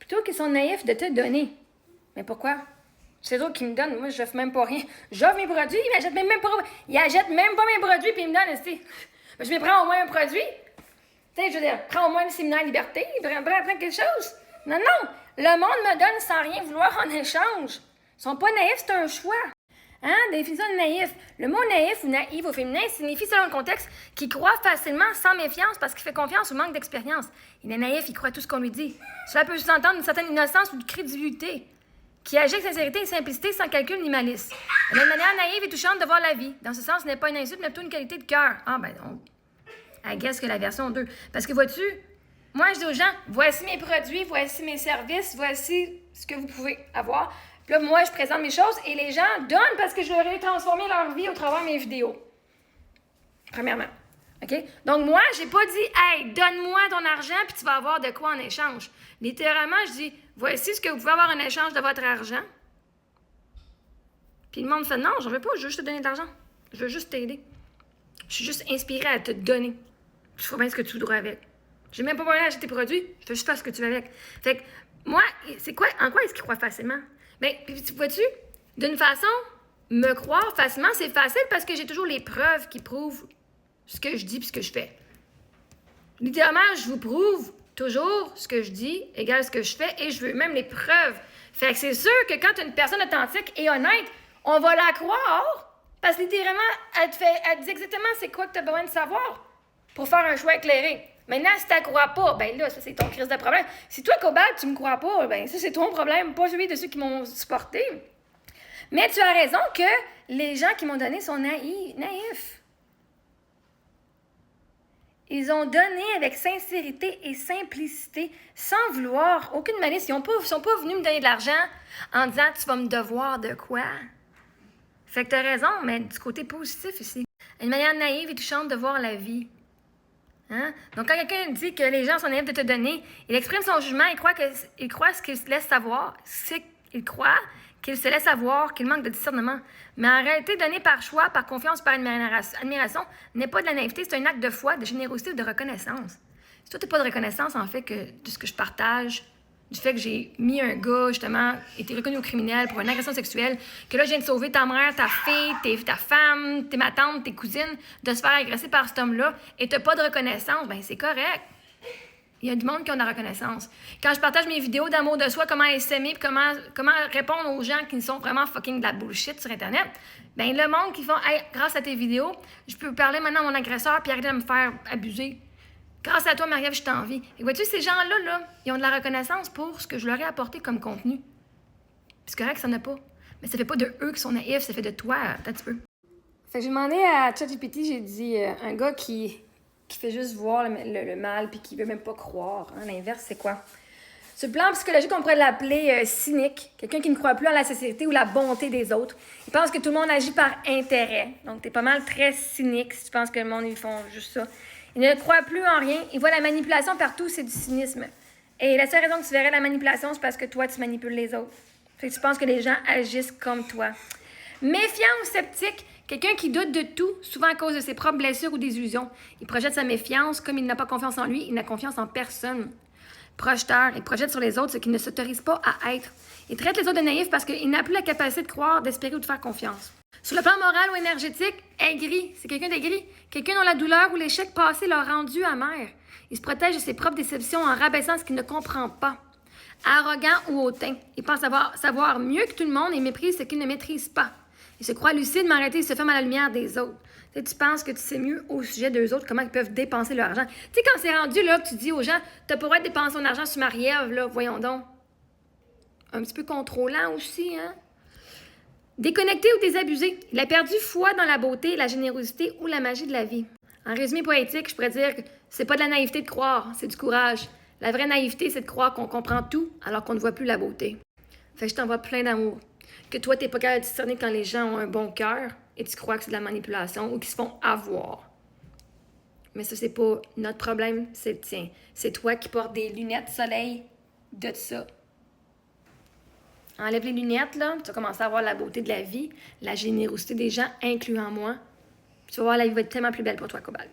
plutôt qu'ils sont naïfs de te donner. Mais pourquoi? C'est eux qui me donnent. Moi, je n'offre même pas rien. J'offre mes produits, ils n'achètent même pas. Ils achètent même pas mes produits, puis ils me donnent, tu sais. Je me prends au moins un produit. Tu sais, je veux dire, prends au moins le séminaire Liberté, prends quelque chose. Non, non. Le monde me donne sans rien vouloir en échange. Ils sont pas naïfs, c'est un choix. Hein? Définition de naïf. Le mot naïf ou naïf au féminin signifie, selon le contexte, qu'il croit facilement sans méfiance parce qu'il fait confiance ou manque d'expérience. Il est naïf, il croit tout ce qu'on lui dit. Cela peut sous-entendre une certaine innocence ou de crédulité, qui agit avec sincérité et simplicité sans calcul ni malice. Elle a une manière naïve et touchante de voir la vie. Dans ce sens, ce n'est pas une insulte, mais plutôt une qualité de cœur. Ah, ben non. I guess que la version 2. Parce que vois-tu, moi, je dis aux gens, voici mes produits, voici mes services, voici ce que vous pouvez avoir. Puis là, moi, je présente mes choses et les gens donnent parce que je leur ai transformé leur vie au travers de mes vidéos. Premièrement. OK? Donc, moi, j'ai pas dit, hey, donne-moi ton argent puis tu vas avoir de quoi en échange. Littéralement, je dis, voici ce que vous pouvez avoir en échange de votre argent. Puis le monde fait, non, j'en veux pas, je veux juste te donner de l'argent. Je veux juste t'aider. Je suis juste inspirée à te donner. Tu feras bien ce que tu voudras avec. J'ai même pas besoin d'acheter tes produits, je veux juste faire ce que tu veux avec. Fait que, moi, c'est quoi, en quoi est-ce qu'ils croient facilement? Bien, vois-tu, d'une façon, me croire facilement, c'est facile parce que j'ai toujours les preuves qui prouvent ce que je dis et ce que je fais. Littéralement, je vous prouve toujours ce que je dis égale ce que je fais et je veux même les preuves. Fait que c'est sûr que quand une personne authentique et honnête, on va la croire parce que littéralement, elle dit exactement c'est quoi que tu as besoin de savoir pour faire un choix éclairé. Maintenant, si tu ne crois pas, ben là, ça, c'est ton crise de problème. Si toi, Cobalt, tu me crois pas, ben ça, c'est ton problème, pas celui de ceux qui m'ont supporté. Mais tu as raison que les gens qui m'ont donné sont naïfs. Ils ont donné avec sincérité et simplicité, sans vouloir, aucune malice. Ils ne sont pas venus me donner de l'argent en disant « tu vas me devoir de quoi ». Fait que tu as raison, mais du côté positif ici. Une manière naïve et touchante de voir la vie. Hein? Donc, quand quelqu'un dit que les gens sont naïfs de te donner, il exprime son jugement, il croit ce qu'il se laisse savoir, il croit qu'il se laisse savoir, qu'il manque de discernement. Mais en réalité, donner par choix, par confiance, par admiration, n'est pas de la naïveté, c'est un acte de foi, de générosité ou de reconnaissance. Si toi, tu n'as pas de reconnaissance, en fait, de ce que je partage, du fait que j'ai mis un gars, justement, été reconnu au criminel pour une agression sexuelle, que là, je viens de sauver ta mère, ta fille, ta femme, ma tante, tes cousines, de se faire agresser par cet homme-là, et tu n'as pas de reconnaissance, bien, c'est correct. Il y a du monde qui a de la reconnaissance. Quand je partage mes vidéos d'amour de soi, comment s'aimer, puis comment répondre aux gens qui sont vraiment fucking de la bullshit sur Internet, bien, le monde qui font, hey, grâce à tes vidéos, je peux parler maintenant à mon agresseur puis arrêter de me faire abuser. Grâce à toi, Marie-Ève, je t'en vis. Et vois-tu, ces gens-là, là, ils ont de la reconnaissance pour ce que je leur ai apporté comme contenu. Puis c'est correct, ça n'a pas. Mais ça fait pas de eux qui sont naïfs, ça fait de toi, un petit peu. Fait que j'ai demandé à ChatGPT, j'ai dit, un gars qui fait juste voir le mal puis qui veut même pas croire. Hein, l'inverse, c'est quoi? Sur le plan psychologique, on pourrait l'appeler cynique. Quelqu'un qui ne croit plus en la sincérité ou la bonté des autres. Il pense que tout le monde agit par intérêt. Donc, t'es pas mal très cynique si tu penses que le monde, ils font juste ça. Il ne croit plus en rien. Il voit la manipulation partout, c'est du cynisme. Et la seule raison que tu verrais la manipulation, c'est parce que toi, tu manipules les autres. Fait que tu penses que les gens agissent comme toi. Méfiant ou sceptique, quelqu'un qui doute de tout, souvent à cause de ses propres blessures ou des illusions. Il projette sa méfiance, comme il n'a pas confiance en lui, il n'a confiance en personne. Projeteur, il projette sur les autres ce qu'il ne s'autorise pas à être. Il traite les autres de naïfs parce qu'il n'a plus la capacité de croire, d'espérer ou de faire confiance. Sur le plan moral ou énergétique, aigri, c'est quelqu'un d'aigri. Quelqu'un dont la douleur ou l'échec passé l'a rendu amer. Il se protège de ses propres déceptions en rabaissant ce qu'il ne comprend pas. Arrogant ou hautain, il pense savoir mieux que tout le monde et méprise ce qu'il ne maîtrise pas. Il se croit lucide, mais en réalité, il se ferme à la lumière des autres. Tu penses que tu sais mieux au sujet d'eux autres, comment ils peuvent dépenser leur argent. Tu sais, quand c'est rendu là, tu dis aux gens, t'as pas le droit de dépenser ton argent sur Marie-Ève, là, voyons donc. Un petit peu contrôlant aussi, hein? Déconnecté ou désabusé, il a perdu foi dans la beauté, la générosité ou la magie de la vie. En résumé poétique, je pourrais dire que c'est pas de la naïveté de croire, c'est du courage. La vraie naïveté, c'est de croire qu'on comprend tout alors qu'on ne voit plus la beauté. Fait que je t'envoie plein d'amour. Que toi, t'es pas capable de discerner quand les gens ont un bon cœur et tu crois que c'est de la manipulation ou qu'ils se font avoir. Mais ça, c'est pas notre problème, c'est le tien. C'est toi qui portes des lunettes soleil de ça. Enlève les lunettes, là, tu vas commencer à voir la beauté de la vie, la générosité des gens, incluant moi. Tu vas voir, la vie va être tellement plus belle pour toi, Cobalt.